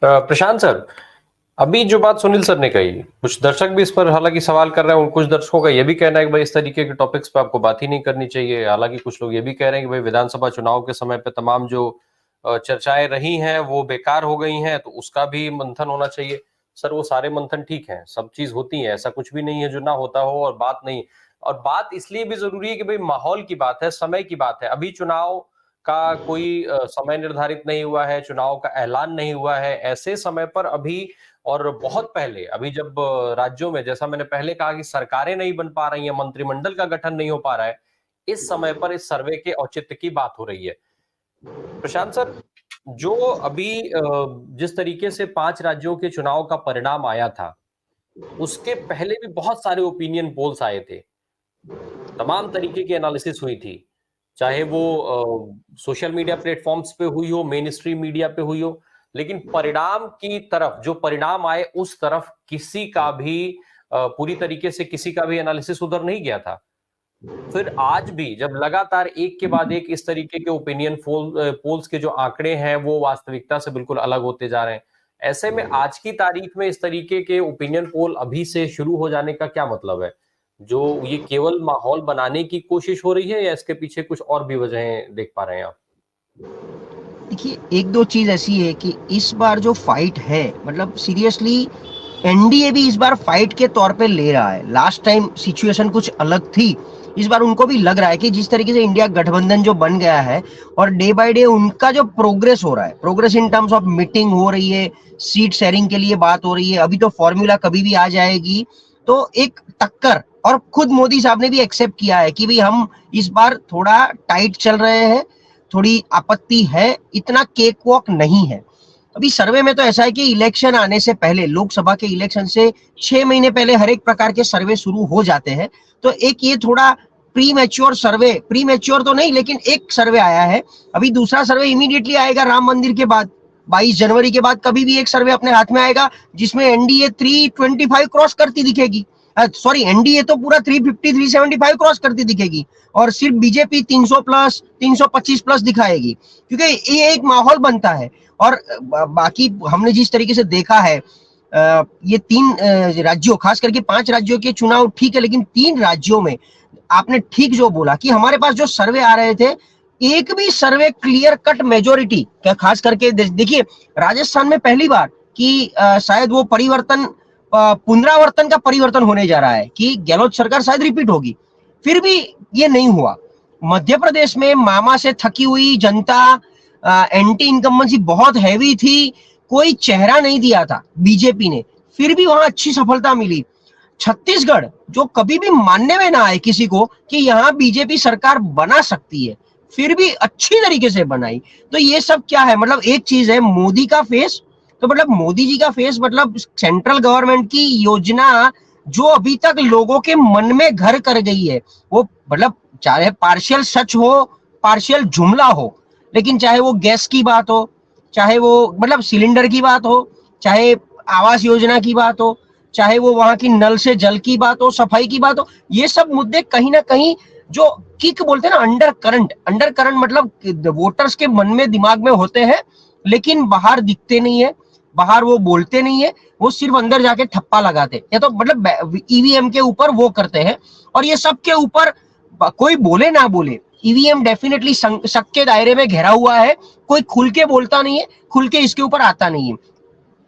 प्रशांत sir, अभी जो बात सुनील सर ने कही, कुछ दर्शक भी इस पर हालांकि सवाल कर रहे हैं। कुछ दर्शकों का यह भी कहना है कि भाई इस तरीके के टॉपिक्स पे आपको बात ही नहीं करनी चाहिए। हालांकि कुछ लोग ये भी कह रहे हैं कि भाई विधानसभा चुनाव के समय पे तमाम जो चर्चाएं रही हैं वो बेकार हो गई हैं, तो उसका भी मंथन होना चाहिए। सर, वो सारे मंथन ठीक है, सब चीज होती है, ऐसा कुछ भी नहीं है जो ना होता हो। और बात नहीं, और बात इसलिए भी जरूरी है कि भाई माहौल की बात है, समय की बात है। अभी चुनाव का कोई समय निर्धारित नहीं हुआ है, चुनाव का ऐलान नहीं हुआ है। ऐसे समय पर अभी और बहुत पहले, अभी जब राज्यों में, जैसा मैंने पहले कहा कि सरकारें नहीं बन पा रही हैं, मंत्रिमंडल का गठन नहीं हो पा रहा है, इस समय पर इस सर्वे के औचित्य की बात हो रही है। प्रशांत सर, जो अभी जिस तरीके से 5 राज्यों के चुनाव का परिणाम आया था, उसके पहले भी बहुत सारे ओपिनियन पोल्स आए थे, तमाम तरीके की एनालिसिस हुई थी, चाहे वो सोशल मीडिया प्लेटफॉर्म्स पे हुई हो, मेन स्ट्रीम मीडिया पे हुई हो। लेकिन परिणाम की तरफ, जो परिणाम आए उस तरफ किसी का भी पूरी तरीके से किसी का भी एनालिसिस उधर नहीं गया था। फिर आज भी जब लगातार एक के बाद एक इस तरीके के ओपिनियन पोल्स के जो आंकड़े हैं वो वास्तविकता से बिल्कुल अलग होते जा रहे हैं, ऐसे में आज की तारीख में इस तरीके के ओपिनियन पोल अभी से शुरू हो जाने का क्या मतलब है? जो ये केवल माहौल बनाने की कोशिश हो रही है, या इसके पीछे कुछ और भी वजहें देख पा रहे हैं आप? देखिए, एक दो चीज ऐसी है कि इस बार जो फाइट है, मतलब सीरियसली एनडीए भी इस बार फाइट के तौर पे ले रहा है। लास्ट टाइम सिचुएशन कुछ अलग थी, इस बार उनको भी लग रहा है कि जिस तरीके से इंडिया गठबंधन जो बन गया है और डे बाय डे उनका जो प्रोग्रेस हो रहा है, progress in terms of meeting हो रही है, सीट शेयरिंग के लिए बात हो रही है, अभी तो फॉर्मूला कभी भी आ जाएगी, तो एक टक्कर। और खुद मोदी साहब ने भी एक्सेप्ट किया है कि भाई हम इस बार थोड़ा टाइट चल रहे हैं, थोड़ी आपत्ति है, इतना केक वॉक नहीं है। अभी सर्वे में तो ऐसा है कि इलेक्शन आने से पहले, लोकसभा के इलेक्शन से 6 महीने पहले हर एक प्रकार के सर्वे शुरू हो जाते हैं। तो एक ये थोड़ा प्री मैच्योर सर्वे, प्री मैच्योर तो नहीं लेकिन एक सर्वे आया है। अभी दूसरा सर्वे इमीडिएटली आएगा राम मंदिर के बाद, 22 जनवरी के बाद कभी भी एक सर्वे अपने हाथ में आएगा जिसमें एनडीए 325 क्रॉस करती दिखेगी। सॉरी, एनडीए तो पूरा 350 375 क्रॉस करती दिखेगी और सिर्फ बीजेपी 300 प्लस 325 प्लस दिखाएगी, क्योंकि ये एक माहौल बनता है। और बाकी हमने जिस तरीके से देखा है, ये 3 राज्यों, खास करके 5 राज्यों के चुनाव ठीक है, लेकिन 3 राज्यों में आपने ठीक जो बोला कि हमारे पास जो सर्वे आ रहे थे, एक भी सर्वे क्लियर कट मेजोरिटी, खास करके देखिए राजस्थान में पहली बार कि शायद वो परिवर्तन, पुनरावर्तन का परिवर्तन होने जा रहा है कि गहलोत सरकार शायद रिपीट होगी, फिर भी ये नहीं हुआ। मध्य प्रदेश में मामा से थकी हुई जनता, एंटी इनकम्बेंसी बहुत हैवी थी, कोई चेहरा नहीं दिया था बीजेपी ने, फिर भी वहां अच्छी सफलता मिली। छत्तीसगढ़, जो कभी भी मानने में ना आए किसी को कि यहाँ बीजेपी सरकार बना सकती है, फिर भी अच्छी तरीके से बनाई। तो ये सब क्या है, मतलब एक चीज है मोदी का फेस, तो मतलब मोदी जी का फेस, मतलब सेंट्रल गवर्नमेंट की योजना जो अभी तक लोगों के मन में घर कर गई है, वो मतलब चाहे पार्शियल सच हो, पार्शियल जुमला हो, लेकिन चाहे वो गैस की बात हो, चाहे वो मतलब सिलेंडर की बात हो, चाहे आवास योजना की बात हो, चाहे वो वहां की नल से जल की बात हो, सफाई की बात हो, ये सब मुद्दे कहीं ना कहीं जो किक बोलते हैं ना, अंडर करंट, अंडर करंट मतलब वोटर्स के मन में, दिमाग में होते हैं, लेकिन बाहर दिखते नहीं है, बाहर वो बोलते नहीं है, वो सिर्फ अंदर जाके ठप्पा लगाते, या तो मतलब ईवीएम के ऊपर वो करते हैं। और ये सब के ऊपर कोई बोले ना बोले, ईवीएम डेफिनेटली शक के दायरे में घेरा हुआ है, कोई खुल के बोलता नहीं है, खुल के इसके ऊपर आता नहीं है।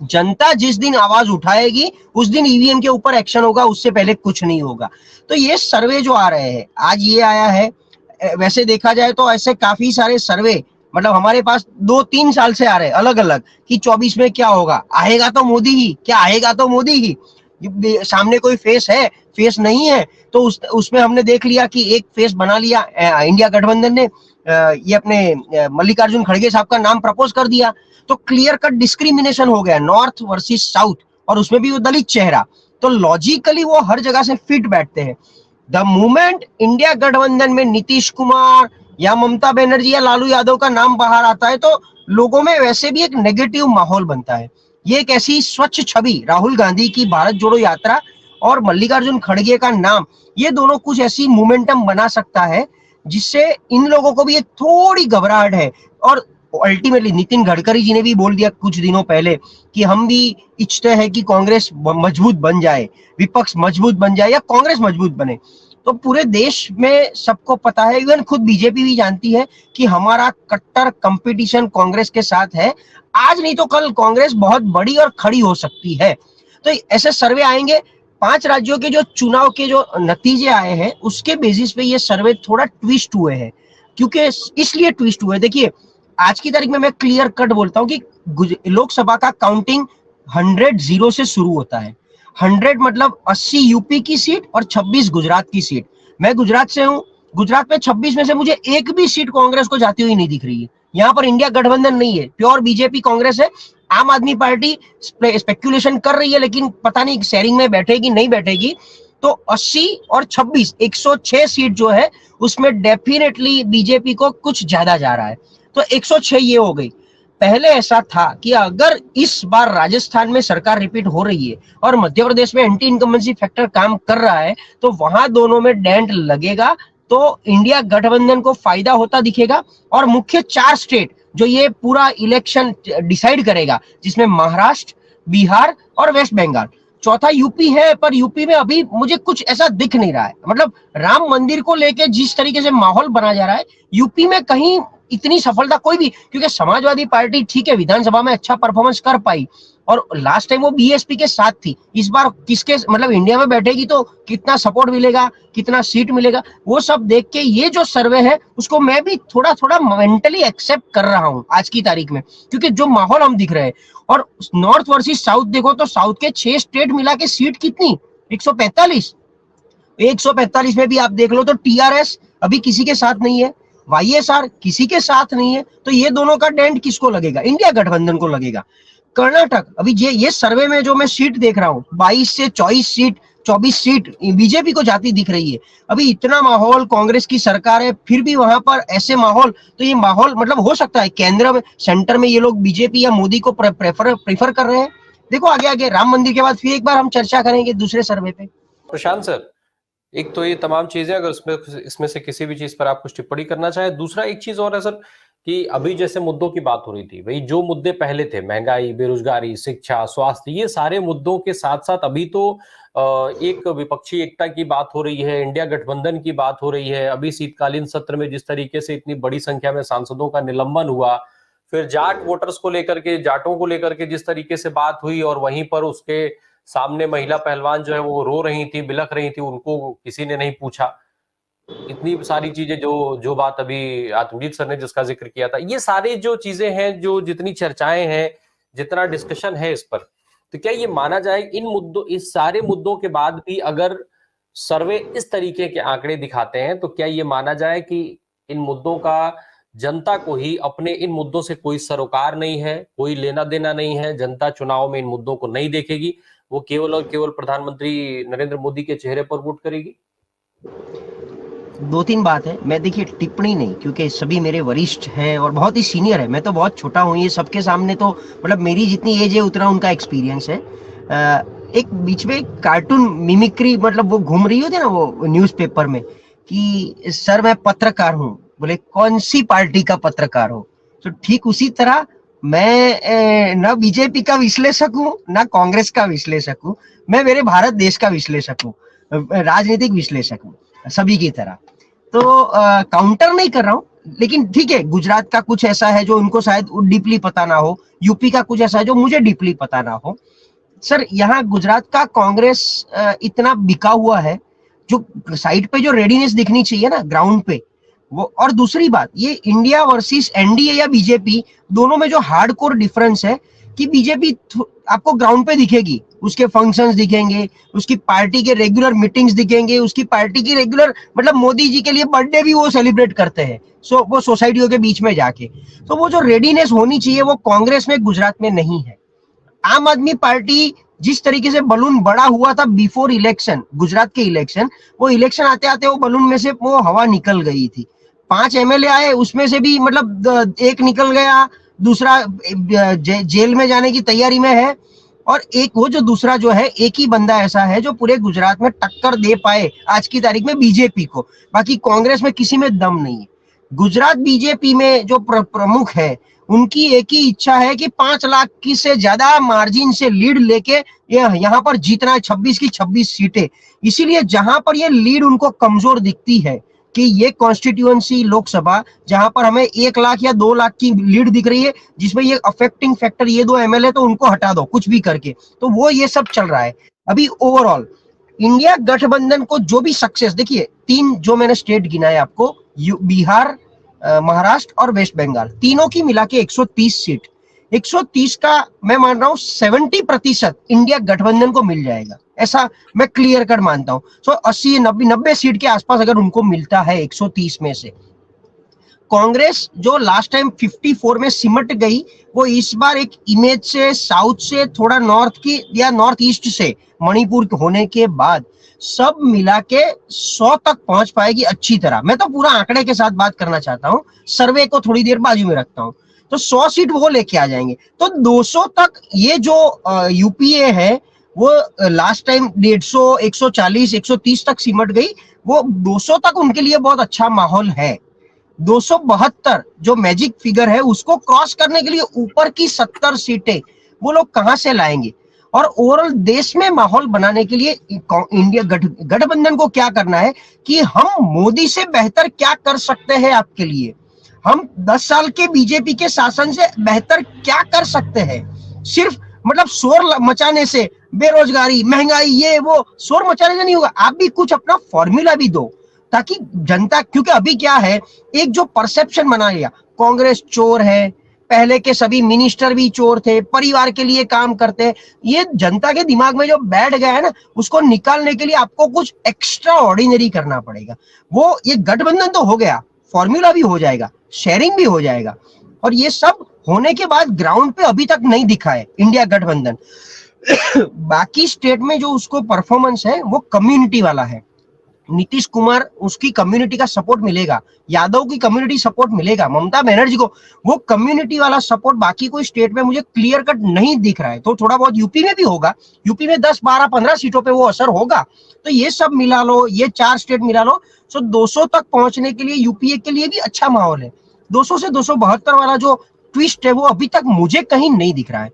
जनता जिस दिन आवाज उठाएगी उस दिन ईवीएम के ऊपर एक्शन होगा, उससे पहले कुछ नहीं होगा। तो ये सर्वे जो आ रहे हैं, आज ये आया है, वैसे देखा जाए तो ऐसे काफी सारे सर्वे मतलब हमारे पास 2-3 साल से आ रहे हैं अलग अलग, कि 24 में क्या होगा, आएगा तो मोदी ही, क्या आएगा तो मोदी ही, सामने कोई फेस है, फेस नहीं है। तो उसमें हमने देख लिया कि एक फेस बना लिया इंडिया गठबंधन ने, ये अपने मल्लिकार्जुन खड़गे साहब का नाम प्रपोज कर दिया, तो क्लियर कट डिस्क्रिमिनेशन हो गया, नॉर्थ वर्सेस साउथ, और उसमें भी वो दलित चेहरा, तो लॉजिकली वो हर जगह से फिट बैठते हैं। द मोमेंट इंडिया गठबंधन में नीतीश कुमार या ममता बनर्जी या लालू यादव का नाम बाहर आता है, तो लोगों में वैसे भी एक नेगेटिव माहौल बनता है। ये एक ऐसी स्वच्छ छवि, राहुल गांधी की भारत जोड़ो यात्रा और मल्लिकार्जुन खड़गे का नाम, ये दोनों कुछ ऐसी मोमेंटम बना सकता है जिससे इन लोगों को भी एक थोड़ी घबराहट है। और अल्टीमेटली नितिन गडकरी जी ने भी बोल दिया कुछ दिनों पहले कि हम भी इच्छते हैं कि कांग्रेस मजबूत बन जाए, विपक्ष मजबूत बन जाए या कांग्रेस मजबूत बने। तो पूरे देश में सबको पता है, इवन खुद बीजेपी भी जानती है कि हमारा कट्टर कंपटीशन कांग्रेस के साथ है। आज नहीं तो कल कांग्रेस बहुत बड़ी और खड़ी हो सकती है। तो ऐसे सर्वे आएंगे, 5 राज्यों के जो चुनाव के जो नतीजे आए हैं उसके बेसिस पे ये सर्वे थोड़ा ट्विस्ट हुए हैं। क्योंकि इसलिए ट्विस्ट हुए, देखिए आज की तारीख में मैं क्लियर कट बोलता हूं कि लोकसभा का काउंटिंग 100 जीरो से शुरू होता है। 100 मतलब 80 यूपी की सीट और 26 गुजरात की सीट। मैं गुजरात से हूं, गुजरात में 26 में से मुझे एक भी सीट कांग्रेस को जाती हुई नहीं दिख रही है। यहाँ पर इंडिया गठबंधन नहीं है, प्योर बीजेपी कांग्रेस है। आम आदमी पार्टी स्पेक्यूलेशन कर रही है, लेकिन पता नहीं शेयरिंग में बैठेगी नहीं बैठेगी। तो 80 और 26 106 सीट जो है उसमें डेफिनेटली बीजेपी को कुछ ज्यादा जा रहा है। तो 106 ये हो गई। पहले ऐसा था कि अगर इस बार राजस्थान में सरकार रिपीट हो रही है और मध्य प्रदेश में एंटी इनकम्बेंसी फैक्टर काम कर रहा है तो वहां दोनों में डेंट लगेगा, तो इंडिया गठबंधन को फायदा होता दिखेगा। और मुख्य 4 स्टेट जो ये पूरा इलेक्शन डिसाइड करेगा, जिसमें महाराष्ट्र, बिहार और वेस्ट बंगाल, चौथा यूपी है, पर यूपी में अभी मुझे कुछ ऐसा दिख नहीं रहा है। मतलब राम मंदिर को लेके जिस तरीके से माहौल बना जा रहा है, यूपी में कहीं इतनी सफलता कोई भी, क्योंकि समाजवादी पार्टी ठीक है विधानसभा में अच्छा परफॉर्मेंस कर पाई और लास्ट टाइम वो बीएसपी के साथ थी। इस बार किसके मतलब इंडिया में बैठेगी तो कितना सपोर्ट मिलेगा, कितना सीट मिलेगा, वो सब देख के ये जो सर्वे है उसको मैं भी थोड़ा थोड़ा मेंटली एक्सेप्ट कर रहा हूं आज की तारीख में। क्योंकि जो माहौल हम दिख रहे हैं, और नॉर्थ वर्सेस साउथ देखो तो साउथ के 6 स्टेट मिला के सीट कितनी, 145। 145 में भी आप देख लो तो टीआरएस अभी किसी के साथ नहीं है, वाईएसआर किसी के साथ नहीं है। तो ये दोनों का डेंट किसको लगेगा, इंडिया गठबंधन को लगेगा। कर्नाटक अभी ये सर्वे में जो मैं सीट देख रहा हूँ 22 से 24 सीट बीजेपी को जाती दिख रही है। अभी इतना माहौल कांग्रेस की सरकार है, फिर भी वहां पर ऐसे माहौल, तो ये माहौल मतलब हो सकता है केंद्र में सेंटर में ये लोग बीजेपी या मोदी को प्रेफर कर रहे हैं। देखो आगे आगे राम मंदिर के बाद फिर एक बार हम चर्चा करेंगे दूसरे सर्वे पे। प्रशांत सर, एक तो ये तमाम चीजें, अगर इसमें से किसी भी चीज पर आप कुछ टिप्पणी करना चाहें। दूसरा एक चीज और है सर कि अभी जैसे मुद्दों की बात हो रही थी, भाई जो मुद्दे पहले थे, महंगाई, बेरोजगारी, शिक्षा, स्वास्थ्य, ये सारे मुद्दों के साथ साथ अभी तो एक विपक्षी एकता की बात हो रही है, इंडिया गठबंधन की बात हो रही है। अभी शीतकालीन सत्र में जिस तरीके से इतनी बड़ी संख्या में सांसदों का निलंबन हुआ, फिर जाट वोटर्स को लेकर के, जाटों को लेकर के जिस तरीके से बात हुई, और वहीं पर उसके सामने महिला पहलवान जो है वो रो रही थी, बिलख रही थी, उनको किसी ने नहीं पूछा। इतनी सारी चीजें जो जो बात अभी आत्मजीत सर ने जिसका जिक्र किया था, ये सारी जो चीजें हैं, जो जितनी चर्चाएं हैं, जितना डिस्कशन है इस पर, तो क्या ये माना जाए इन मुद्दों, इस सारे मुद्दों के बाद भी अगर सर्वे इस तरीके के आंकड़े दिखाते हैं, तो क्या ये माना जाए कि इन मुद्दों का जनता को ही, अपने इन मुद्दों से कोई सरोकार नहीं है, कोई लेना देना नहीं है, जनता चुनाव में इन मुद्दों को नहीं देखेगी, वो केवल और केवल प्रधानमंत्री नरेंद्र मोदी के चेहरे पर वोट करेगी? 2-3 बात है, मैं देखिए टिप्पणी नहीं, क्योंकि सभी मेरे वरिष्ठ हैं और बहुत ही सीनियर है, मैं तो बहुत छोटा हूँ, ये सबके सामने तो मतलब मेरी जितनी एज है उतना उनका एक्सपीरियंस है। एक बीच में कार्टून मिमिक्री मतलब वो घूम रही होती है ना वो न्यूज़पेपर में कि सर मैं पत्रकार हूँ, बोले कौन सी पार्टी का पत्रकार हो। तो ठीक उसी तरह मैं ना बीजेपी का विश्लेषक हूँ ना कांग्रेस का विश्लेषक हूँ, मैं मेरे भारत देश का विश्लेषक हूँ, राजनीतिक विश्लेषक हूँ सभी की तरह। तो काउंटर नहीं कर रहा हूं, लेकिन ठीक है गुजरात का कुछ ऐसा है जो उनको शायद डीपली पता ना हो, यूपी का कुछ ऐसा है जो मुझे डीपली पता ना हो। सर यहाँ गुजरात का कांग्रेस इतना बिका हुआ है, जो साइड पे जो रेडीनेस दिखनी चाहिए ना ग्राउंड पे वो। और दूसरी बात, ये इंडिया वर्सेस एनडीए या बीजेपी दोनों में जो हार्डकोर डिफरेंस है कि बीजेपी आपको ग्राउंड पे दिखेगी, उसके फंक्शंस दिखेंगे, उसकी पार्टी के रेगुलर मीटिंग्स दिखेंगे, उसकी पार्टी की रेगुलर मतलब मोदी जी के लिए बर्थडे भी वो सेलिब्रेट करते हैं, वो सोसाइटियों के बीच में जाके। तो वो जो रेडीनेस होनी चाहिए वो कांग्रेस में गुजरात में नहीं है। आम आदमी पार्टी जिस तरीके से बलून बड़ा हुआ था बिफोर इलेक्शन, गुजरात के इलेक्शन, वो इलेक्शन आते आते वो बलून में से वो हवा निकल गई थी। 5 एमएलए आए, उसमें से भी मतलब एक निकल गया, दूसरा जेल में जाने की तैयारी में है, और एक वो जो दूसरा जो है, एक ही बंदा ऐसा है जो पूरे गुजरात में टक्कर दे पाए आज की तारीख में बीजेपी को। बाकी कांग्रेस में किसी में दम नहीं है। गुजरात बीजेपी में जो प्रमुख है उनकी एक ही इच्छा है कि 5 लाख की से ज्यादा मार्जिन से लीड लेके यहाँ पर जीतना है, 26 की 26 सीटें। इसीलिए जहां पर ये लीड उनको कमजोर दिखती है कि ये कॉन्स्टिट्यूएंसी लोकसभा जहां पर हमें 1 लाख या 2 लाख की लीड दिख रही है, जिसमें ये अफेक्टिंग फैक्टर ये 2 एमएलए तो उनको हटा दो कुछ भी करके, तो वो ये सब चल रहा है। अभी ओवरऑल इंडिया गठबंधन को जो भी सक्सेस, देखिए 3 जो मैंने स्टेट गिनाए आपको, बिहार, महाराष्ट्र और वेस्ट बंगाल, तीनों की मिला के 130 सीट, 130 का मैं मान रहा हूं 70% इंडिया गठबंधन को मिल जाएगा, ऐसा मैं क्लियर कर मानता हूं। सो 80-90 सीट के आसपास अगर उनको मिलता है 130 में से, कांग्रेस जो लास्ट टाइम 54 में सिमट गई, वो इस बार एक इमेज से, साउथ से, थोड़ा नॉर्थ की या नॉर्थ ईस्ट से, मणिपुर होने के बाद सब मिला के 100 तक पहुंच पाएगी अच्छी तरह। मैं तो पूरा आंकड़े के साथ बात करना चाहता हूं, सर्वे को थोड़ी देर बाजू में रखता हूं। तो 100 सीट वो लेके आ जाएंगे, तो 200 तक ये जो यूपीए है वो लास्ट टाइम 150, 140, 130 तक सिमट गई, वो 200 तक उनके लिए बहुत अच्छा माहौल है। 272 जो मैजिक फिगर है उसको क्रॉस करने के लिए ऊपर की 70 सीटें वो लोग कहां से लाएंगे? और ओवरऑल देश में माहौल बनाने के लिए इंडिया गठबंधन को क्या करना है कि हम मोदी से बेहतर क्या कर सकते हैं आपके लिए, हम 10 साल के बीजेपी के शासन से बेहतर क्या कर सकते हैं। सिर्फ मतलब शोर मचाने से, बेरोजगारी, महंगाई, ये वो शोर मचाने से नहीं होगा, आप भी कुछ अपना फॉर्मूला भी दो ताकि जनता, क्योंकि अभी क्या है, एक जो परसेप्शन बना लिया कांग्रेस चोर है, पहले के सभी मिनिस्टर भी चोर थे, परिवार के लिए काम करते हैं, ये जनता के दिमाग में जो बैठ गया है ना, उसको निकालने के लिए आपको कुछ एक्स्ट्रा ऑर्डिनरी करना पड़ेगा। वो ये गठबंधन तो हो गया, फॉर्मूला भी हो जाएगा, शेयरिंग भी हो जाएगा, और ये सब होने के बाद ग्राउंड पे अभी तक नहीं दिखा है इंडिया गठबंधन। बाकी स्टेट में जो उसको परफॉर्मेंस है वो कम्युनिटी वाला है। नीतीश कुमार, उसकी कम्युनिटी का सपोर्ट मिलेगा, यादव की कम्युनिटी सपोर्ट मिलेगा, ममता बनर्जी को वो कम्युनिटी वाला सपोर्ट बाकी कोई स्टेट में मुझे क्लियर कट नहीं दिख रहा है। तो थोड़ा बहुत यूपी में भी होगा, यूपी में 10, 12, 15 सीटों पे वो असर होगा। तो ये सब मिला लो, ये 4 स्टेट मिला लो, सो 200 तक पहुंचने के लिए यूपीए के लिए भी अच्छा माहौल है। 200 से 272 वाला जो ट्विस्ट है वो अभी तक मुझे कहीं नहीं दिख रहा है।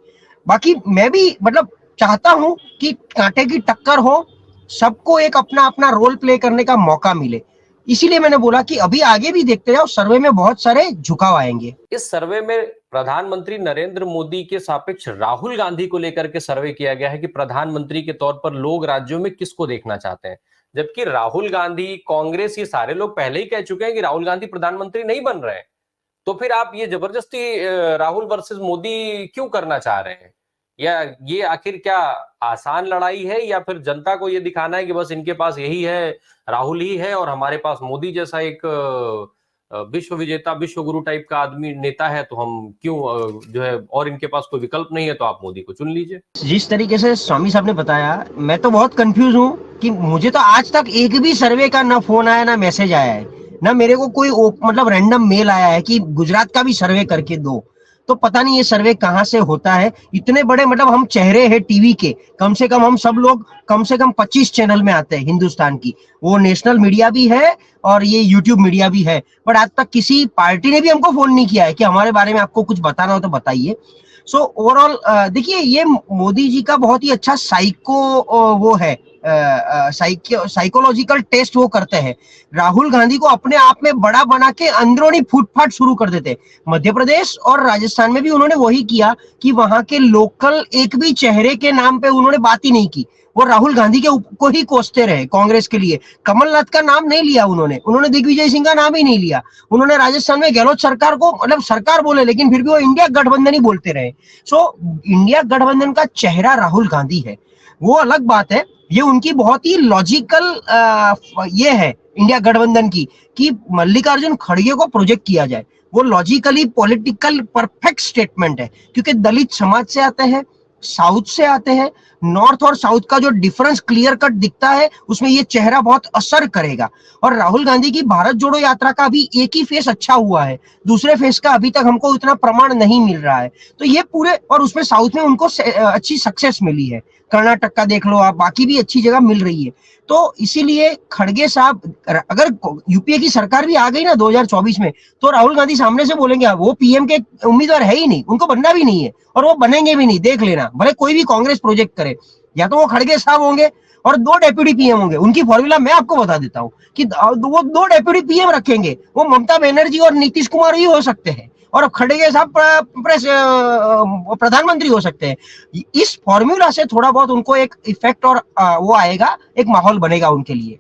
बाकी मैं भी मतलब चाहता हूं कि कांटे की टक्कर हो, सबको एक अपना अपना रोल प्ले करने का मौका मिले, इसीलिए मैंने बोला कि अभी आगे भी देखते जाओ, सर्वे में बहुत सारे झुकाव आएंगे। इस सर्वे में प्रधानमंत्री नरेंद्र मोदी के सापेक्ष राहुल गांधी को लेकर के सर्वे किया गया है कि प्रधानमंत्री के तौर पर लोग राज्यों में किसको देखना चाहते हैं, जबकि राहुल गांधी, कांग्रेस, ये सारे लोग पहले ही कह चुके हैं कि राहुल गांधी प्रधानमंत्री नहीं बन रहे हैं। तो फिर आप ये जबरदस्ती राहुल वर्सेस मोदी क्यों करना चाह रहे हैं? या ये आखिर क्या आसान लड़ाई है, या फिर जनता को ये दिखाना है कि बस इनके पास यही है, राहुल ही है, और हमारे पास मोदी जैसा एक विश्व विजेता, विश्व गुरु टाइप का आदमी, नेता है, तो हम क्यों जो है, और इनके पास कोई विकल्प नहीं है तो आप मोदी को चुन लीजिए। जिस तरीके से स्वामी साहब ने बताया, मैं तो बहुत कंफ्यूज हूँ कि मुझे तो आज तक एक भी सर्वे का ना फोन आया, ना मैसेज आया है, ना मेरे को कोई मतलब रैंडम मेल आया है कि गुजरात का भी सर्वे करके दो। तो पता नहीं ये सर्वे कहाँ से होता है। इतने बड़े मतलब हम चेहरे हैं टीवी के, कम से कम हम सब लोग कम से कम 25 चैनल में आते हैं हिंदुस्तान की, वो नेशनल मीडिया भी है और ये यूट्यूब मीडिया भी है, बट आज तक किसी पार्टी ने भी हमको फोन नहीं किया है कि हमारे बारे में आपको कुछ बताना हो तो बताइए। सो ओवरऑल देखिए, ये मोदी जी का बहुत ही अच्छा वो है, साइकोलॉजिकल टेस्ट वो करते हैं। राहुल गांधी को अपने आप में बड़ा बना के अंदरूनी फूटफाट शुरू कर देते। मध्य प्रदेश और राजस्थान में भी उन्होंने वही किया कि वहां के लोकल एक भी चेहरे के नाम पे उन्होंने बात ही नहीं की, वो राहुल गांधी को ही कोसते रहे। कांग्रेस के लिए कमलनाथ का नाम नहीं लिया उन्होंने दिग्विजय सिंह का नाम ही नहीं लिया उन्होंने। राजस्थान में गहलोत सरकार को मतलब सरकार बोले, लेकिन फिर भी वो इंडिया गठबंधन ही बोलते रहे। सो इंडिया गठबंधन का चेहरा राहुल गांधी है, वो अलग बात है। ये उनकी बहुत ही लॉजिकल ये है इंडिया गठबंधन की कि मल्लिकार्जुन खड़गे को प्रोजेक्ट किया जाए, वो लॉजिकली पॉलिटिकल परफेक्ट स्टेटमेंट है, क्योंकि दलित समाज से आते हैं, साउथ से आते हैं, नॉर्थ और साउथ का जो डिफरेंस क्लियर कट दिखता है, उसमें ये चेहरा बहुत असर करेगा। और राहुल गांधी की भारत जोड़ो यात्रा का भी एक ही फेस अच्छा हुआ है, दूसरे फेस का अभी तक हमको उतना प्रमाण नहीं मिल रहा है। तो ये पूरे, और उसमें साउथ में उनको अच्छी सक्सेस मिली है, कर्नाटक का देख लो आप, बाकी भी अच्छी जगह मिल रही है। तो इसीलिए खड़गे साहब, अगर यूपीए की सरकार भी आ गई ना 2024 में, तो राहुल गांधी सामने से बोलेंगे वो पीएम के उम्मीदवार है ही नहीं, उनको बनना भी नहीं है, और वो बनेंगे भी नहीं, देख लेना, भले कोई भी कांग्रेस प्रोजेक्ट करे, या तो वो खड़गे साहब होंगे और 2 डेप्यूटी पीएम होंगे। उनकी फॉर्मूला मैं आपको बता देता हूं कि वो 2 डेप्यूटी पीएम रखेंगे, वो ममता बनर्जी और नीतीश कुमार ही हो सकते हैं, और खड़गे साहब प्रधानमंत्री हो सकते हैं। इस फॉर्मूला से थोड़ा बहुत उनको एक इफेक्ट और वो आएगा, एक माहौल बनेगा उनके लिए।